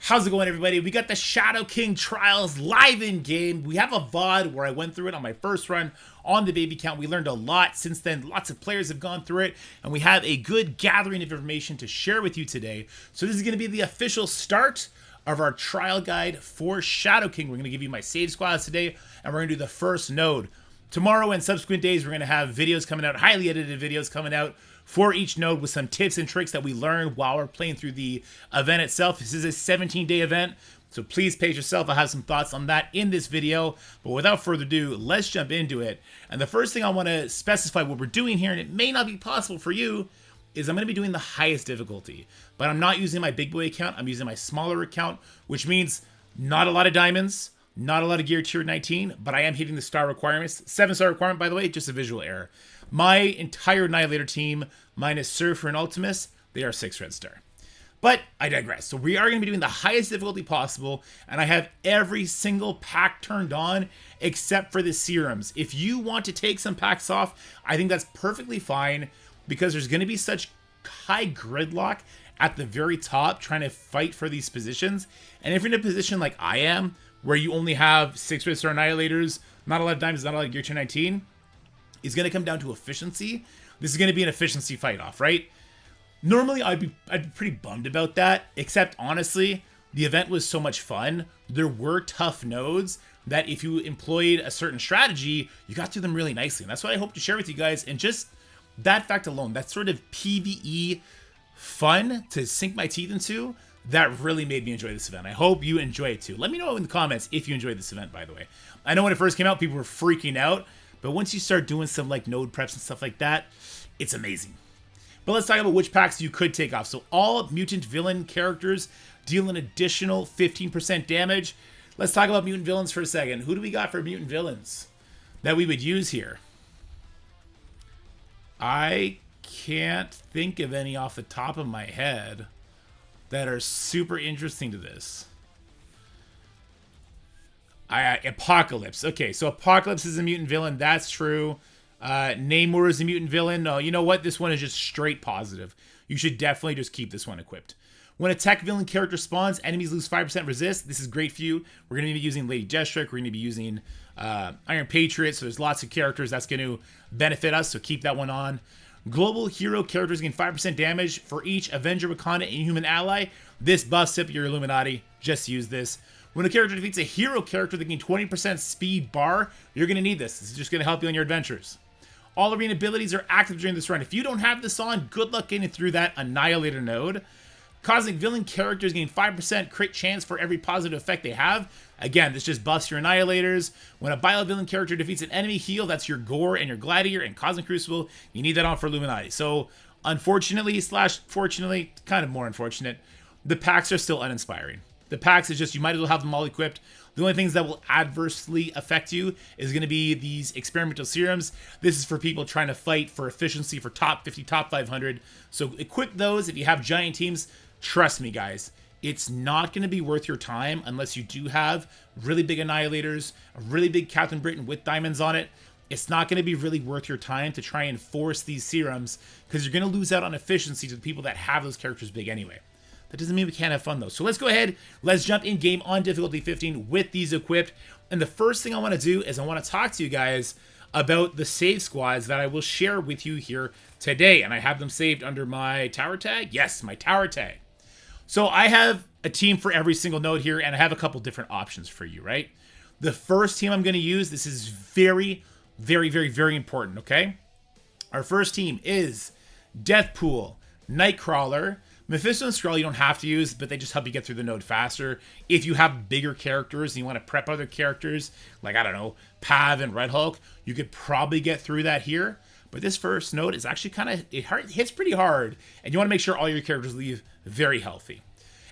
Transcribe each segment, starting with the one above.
How's it going, everybody? We got the Shadow King Trials live in game. We have a VOD where I went through it on my first run on the baby count. We learned a lot since then. Lots of players have gone through it, and we have a good gathering of information to share with you today. So this is going to be the official start of our trial guide for Shadow King. We're going to give you my save squads today, and we're going to do the first node. Tomorrow and subsequent days, we're going to have videos coming out, highly edited videos coming out for each node with some tips and tricks that we learned while we're playing through the event itself. This is a 17-day event, so please pace yourself. I have some thoughts on that in this video, but without further ado, let's jump into it. And the first thing I want to specify what we're doing here, and it may not be possible for you, is I'm going to be doing the highest difficulty, but I'm not using my big boy account. I'm using my smaller account, which means not a lot of diamonds, not a lot of gear tier 19, but I am hitting the star requirements. 7-star requirement, by the way, just a visual error. My entire Annihilator team, minus Surfer and Ultimus, they are 6 red star. But I digress. So we are going to be doing the highest difficulty possible, and I have every single pack turned on except for the serums. If you want to take some packs off, I think that's perfectly fine, because there's going to be such high gridlock at the very top trying to fight for these positions. And if you're in a position like I am, where you only have 6 red star Annihilators, not a lot of diamonds, not a lot of gear tier 19, it's going to come down to efficiency. This is going to be an efficiency fight off, right? Normally, I'd be pretty bummed about that, except honestly, the event was so much fun. There were tough nodes that if you employed a certain strategy, you got through them really nicely. And that's what I hope to share with you guys. And just that fact alone, that sort of PvE fun to sink my teeth into, that really made me enjoy this event. I hope you enjoy it too. Let me know in the comments if you enjoyed this event, by the way. I know when it first came out, people were freaking out, but once you start doing some like node preps and stuff like that, it's amazing. But let's talk about which packs you could take off. So all mutant villain characters deal an additional 15% damage. Let's talk about mutant villains for a second. Who do we got for mutant villains that we would use here? I can't think of any off the top of my head that are super interesting to this. Apocalypse. Okay, so Apocalypse is a mutant villain. That's true. Namor is a mutant villain. No, you know what? This one is just straight positive. You should definitely just keep this one equipped. When a tech villain character spawns, enemies lose 5% resist. This is great for you. We're going to be using Lady Deathstroke. We're going to be using Iron Patriot. So there's lots of characters that's going to benefit us. So keep that one on. Global hero characters gain 5% damage for each Avenger, Wakanda, and Inhuman ally. This buffs up your Illuminati. Just use this. When a character defeats a hero character, they gain 20% speed bar. You're going to need this. This is just going to help you on your adventures. All arena abilities are active during this run. If you don't have this on, good luck getting through that Annihilator node. Cosmic villain characters gain 5% crit chance for every positive effect they have. Again, this just buffs your Annihilators. When a bio-villain character defeats an enemy heal, that's your Gore and your Gladiator and Cosmic Crucible. You need that on for Illuminati. So, unfortunately, / fortunately, kind of more unfortunate, the packs are still uninspiring. The packs is just, you might as well have them all equipped. The only things that will adversely affect you is going to be these experimental serums. This is for people trying to fight for efficiency for top 50, top 500. So equip those if you have giant teams. Trust me, guys, it's not going to be worth your time unless you do have really big Annihilators, a really big Captain Britain with diamonds on it. It's not going to be really worth your time to try and force these serums, because you're going to lose out on efficiency to the people that have those characters big anyway. That doesn't mean we can't have fun, though. So let's go ahead. Let's jump in game on difficulty 15 with these equipped. And the first thing I want to do is I want to talk to you guys about the save squads that I will share with you here today. And I have them saved under my tower tag. Yes, my tower tag. So I have a team for every single node here, and I have a couple different options for you, right? The first team I'm going to use, this is very, very, very, very important, okay? Our first team is Deathpool, Nightcrawler, Mephisto and Skrull you don't have to use, but they just help you get through the node faster. If you have bigger characters and you want to prep other characters, like, I don't know, Pav and Red Hulk, you could probably get through that here. But this first node is actually kind of, it hits pretty hard, and you want to make sure all your characters leave very healthy.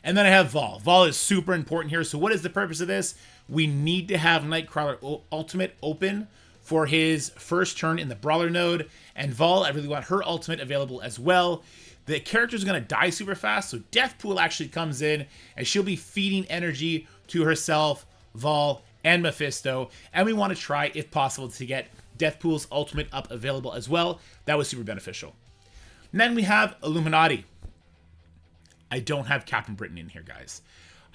And then I have Vol. Vol is super important here. So what is the purpose of this? We need to have Nightcrawler Ultimate open for his first turn in the Brawler node, and Vol, I really want her ultimate available as well. The character's going to die super fast, so Deathpool actually comes in, and she'll be feeding energy to herself, Vol, and Mephisto. And we want to try, if possible, to get Deathpool's ultimate up available as well. That was super beneficial. And then we have Illuminati. I don't have Captain Britain in here, guys.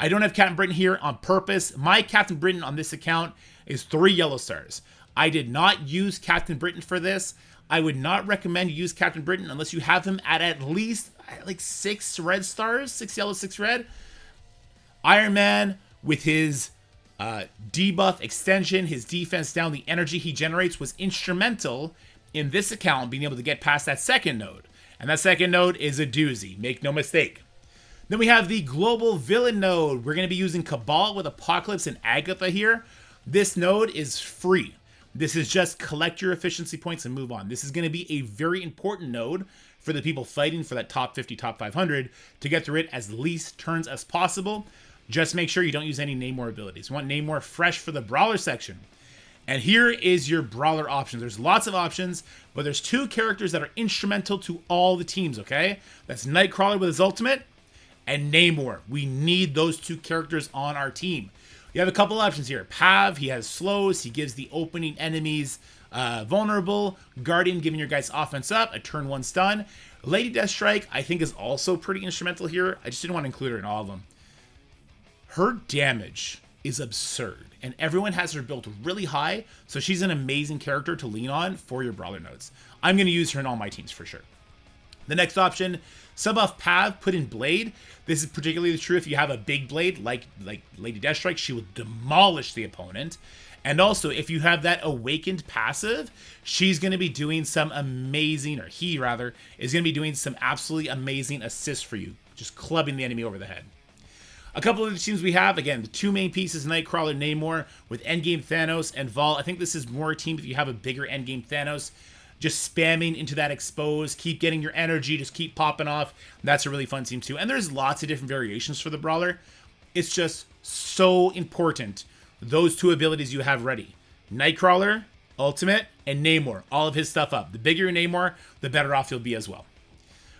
I don't have Captain Britain here on purpose. My Captain Britain on this account is 3 yellow stars. I did not use Captain Britain for this. I would not recommend you use Captain Britain unless you have him at least like 6 red stars, 6 yellow, 6 red. Iron Man with his debuff extension, his defense down, the energy he generates was instrumental in this account being able to get past that second node. And that second node is a doozy, make no mistake. Then we have the global villain node. We're going to be using Cabal with Apocalypse and Agatha here. This node is free. This is just collect your efficiency points and move on. This is going to be a very important node for the people fighting for that top 50, top 500 to get through it as least turns as possible. Just make sure you don't use any Namor abilities. You want Namor fresh for the Brawler section. And here is your Brawler options. There's lots of options, but there's 2 characters that are instrumental to all the teams, okay? That's Nightcrawler with his ultimate and Namor. We need those 2 characters on our team. You have a couple options here. Pav, he has slows. He gives the opening enemies vulnerable. Guardian, giving your guys offense up. A turn 1 stun. Lady Deathstrike, I think, is also pretty instrumental here. I just didn't want to include her in all of them. Her damage is absurd, and everyone has her built really high, so she's an amazing character to lean on for your Brawler nodes. I'm going to use her in all my teams for sure. The next option, sub off Pav, put in Blade. This is particularly true if you have a big blade like Lady Deathstrike. She will demolish the opponent. And also, if you have that awakened passive, she's going to be doing some amazing, or he rather, is going to be doing some absolutely amazing assists for you, just clubbing the enemy over the head. A couple of the teams we have, again, the 2 main pieces, Nightcrawler, Namor, with endgame Thanos and Vol. I think this is more a team if you have a bigger endgame Thanos. Just spamming into that expose, keep getting your energy, just keep popping off. That's a really fun team too. And there's lots of different variations for the Brawler. It's just so important, those 2 abilities you have ready. Nightcrawler, Ultimate, and Namor. All of his stuff up. The bigger your Namor, the better off you'll be as well.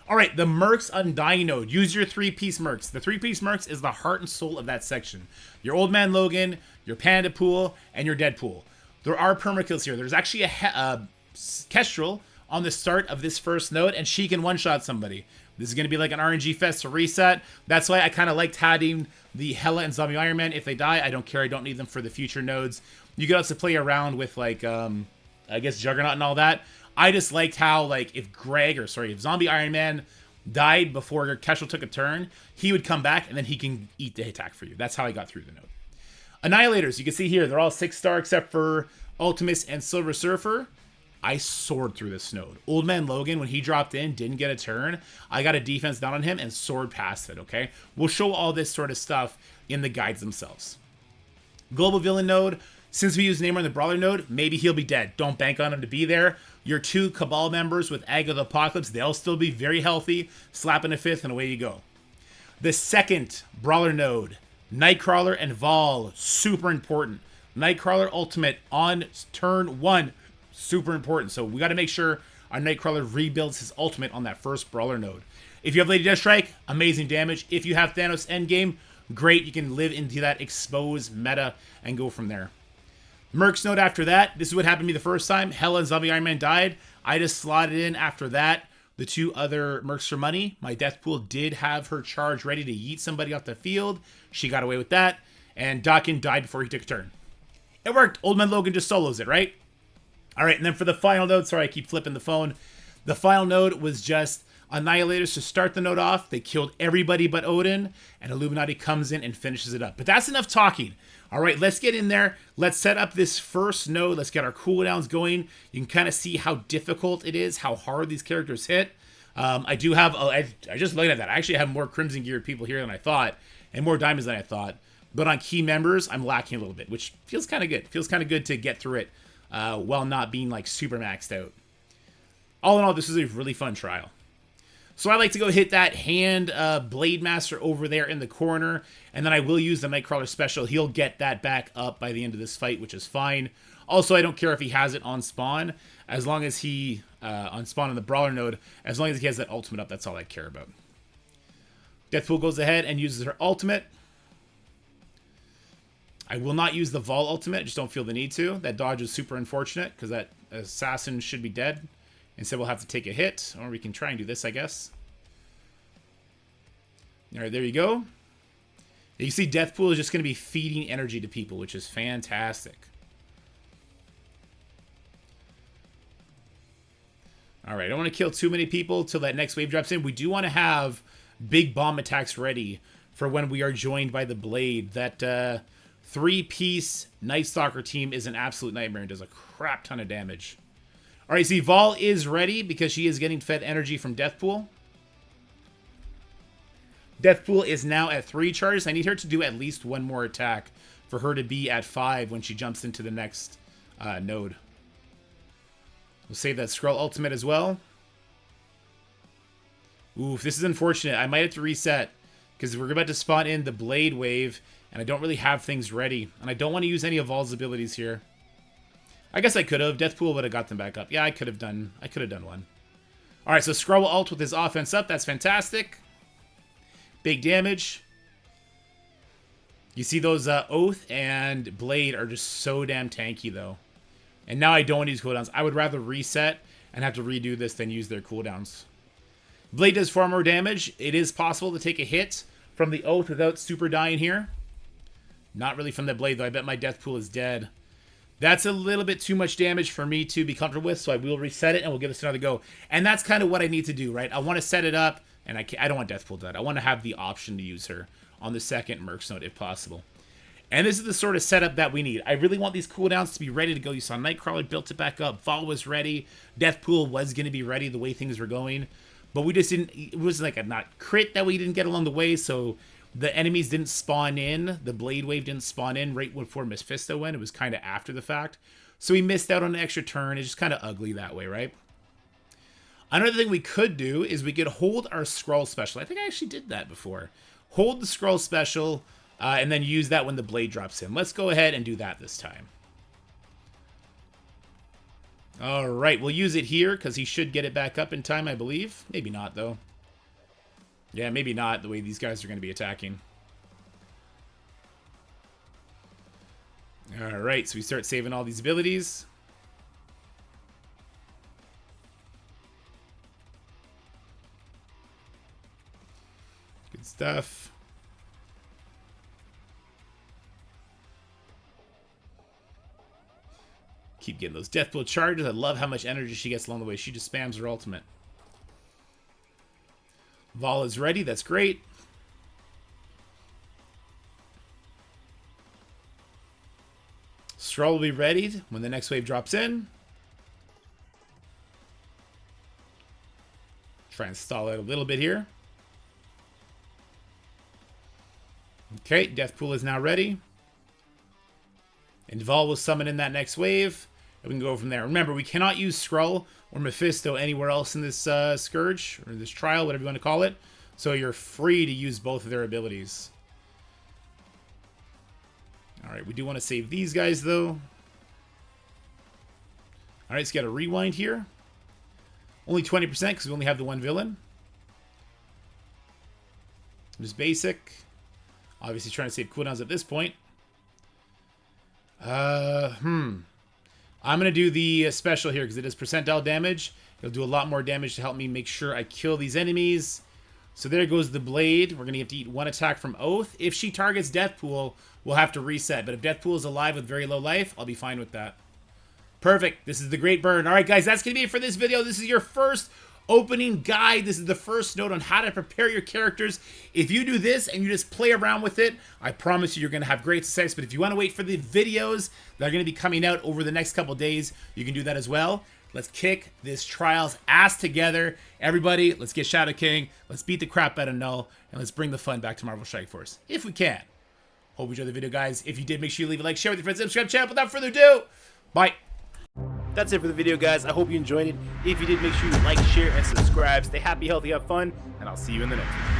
Alright, the Mercs Undying node. Use your 3-piece Mercs. The 3-piece Mercs is the heart and soul of that section. Your Old Man Logan, your Panda Pool, and your Deadpool. There are permakills here. There's actually a Kestrel on the start of this first node, and she can one-shot somebody. This is going to be like an RNG fest to reset. That's why I kind of liked having the Hela and Zombie Iron Man. If they die, I don't care. I don't need them for the future nodes. You can also play around with, like, I guess Juggernaut and all that. I just liked how, like, if Zombie Iron Man died before Kestrel took a turn, he would come back, and then he can eat the attack for you. That's how I got through the node. Annihilators, you can see here, they're all 6-star except for Ultimus and Silver Surfer. I soared through this node. Old Man Logan, when he dropped in, didn't get a turn. I got a defense down on him and soared past it, okay? We'll show all this sort of stuff in the guides themselves. Global Villain node, since we use Namor in the Brawler node, maybe he'll be dead. Don't bank on him to be there. Your 2 Cabal members with Agatha Apocalypse, they'll still be very healthy. Slap in a 5th and away you go. The second Brawler node, Nightcrawler and Vol, super important. Nightcrawler Ultimate on turn 1, super important. So we got to make sure our Nightcrawler rebuilds his ultimate on that first Brawler node. If you have Lady Deathstrike, amazing damage. If you have Thanos Endgame, great. You can live into that expose meta and go from there. Mercs node after that. This is what happened to me the first time. Hela and Zombie Iron Man died. I just slotted in after that the 2 other Mercs for money. My Deathpool did have her charge ready to yeet somebody off the field. She got away with that. And Dawkins died before he took a turn. It worked. Old Man Logan just solos it, right? All right, and then for the final node, sorry, I keep flipping the phone. The final node was just Annihilators to start the node off. They killed everybody but Odin, and Illuminati comes in and finishes it up. But that's enough talking. All right, let's get in there. Let's set up this first node. Let's get our cooldowns going. You can kind of see how difficult it is, how hard these characters hit. I do have, I just looked at that. I actually have more Crimson Geared people here than I thought, and more Diamonds than I thought. But on key members, I'm lacking a little bit, which feels kind of good. Feels kind of good to get through it while not being like super maxed out. All in all, this is a really fun trial. So I like to go hit that hand Blade Master over there in the corner, and then I will use the Nightcrawler special. He'll get that back up by the end of this fight, which is fine. Also, I don't care if he has it on spawn, as long as he, on spawn on the Brawler node, as long as he has that ultimate up, that's all I care about. Deathpool goes ahead and uses her ultimate. I will not use the Vol ultimate, just don't feel the need to. That dodge is super unfortunate, because that assassin should be dead. Instead, we'll have to take a hit, or we can try and do this, I guess. All right, there you go. You see Deathpool is just going to be feeding energy to people, which is fantastic. Alright, I don't want to kill too many people till that next wave drops in. We do want to have big bomb attacks ready for when we are joined by the Blade. That 3-piece Night Stalker team is an absolute nightmare and does a crap ton of damage. Alright, see, Vol is ready because she is getting fed energy from Deathpool. Deathpool is now at 3 charges. I need her to do at least one more attack for her to be at 5 when she jumps into the next node. We'll save that Skrull ultimate as well. Oof, this is unfortunate. I might have to reset because we're about to spawn in the Blade wave and I don't really have things ready. And I don't want to use any of Vol's abilities here. I guess I could have. Deathpool would have got them back up. Yeah, I could have done one. Alright, so Skrull ult with his offense up. That's fantastic. Big damage. You see those Oath and Blade are just so damn tanky, though. And now I don't want to use cooldowns. I would rather reset and have to redo this than use their cooldowns. Blade does far more damage. It is possible to take a hit from the Oath without super dying here. Not really from the Blade, though. I bet my Deathpool is dead. That's a little bit too much damage for me to be comfortable with, so I will reset it and we'll give this another go. And that's kind of what I need to do, right? I want to set it up. And I don't want Deathpool dead. I want to have the option to use her on the second Mercs node if possible. And this is the sort of setup that we need. I really want these cooldowns to be ready to go. You saw Nightcrawler built it back up. Vol was ready. Deathpool was going to be ready the way things were going. But we just didn't... It was like a not crit that we didn't get along the way. So the enemies didn't spawn in. The Blade Wave didn't spawn in right before Mephisto went. It was kind of after the fact. So we missed out on an extra turn. It's just kind of ugly that way, right? Another thing we could do is we could hold our Skrull special. I think I actually did that before. Hold the Skrull special and then use that when the Blade drops in. Let's go ahead and do that this time. Alright, we'll use it here because he should get it back up in time, I believe. Maybe not, though. Yeah, maybe not the way these guys are going to be attacking. Alright, so we start saving all these abilities. Good stuff. Keep getting those Deathpool charges. I love how much energy she gets along the way. She just spams her ultimate. Vol is ready. That's great. Skrull will be ready when the next wave drops in. Try and stall out a little bit here. Okay, Deathpool is now ready. And Vol will summon in that next wave. And we can go from there. Remember, we cannot use Skrull or Mephisto anywhere else in this Scourge, or this trial, whatever you want to call it. So you're free to use both of their abilities. Alright, we do want to save these guys, though. Alright, so got a rewind here. Only 20% because we only have the one villain. Just basic. Obviously trying to save cooldowns at this point. I'm going to do the special here because it is percentile damage. It'll do a lot more damage to help me make sure I kill these enemies. So there goes the Blade. We're going to have to eat one attack from Oath. If she targets Deathpool, we'll have to reset. But if Deathpool is alive with very low life, I'll be fine with that. Perfect. This is the Great Burn. All right, guys, that's going to be it for this video. This is your first opening guide. This is the first note on how to prepare your characters. If you do this and you just play around with it, I promise you you're going to have great success. But if you want to wait for the videos that are going to be coming out over the next couple days, you can do that as well. Let's kick this trial's ass together. Everybody, let's get Shadow King. Let's beat the crap out of Null. And let's bring the fun back to Marvel Strike Force. If we can. Hope you enjoyed the video, guys. If you did, make sure you leave a like, share with your friends, subscribe to the channel. Without further ado, bye. That's it for the video, guys. I hope you enjoyed it. If you did, make sure you like, share, and subscribe. Stay happy, healthy, have fun, and I'll see you in the next one.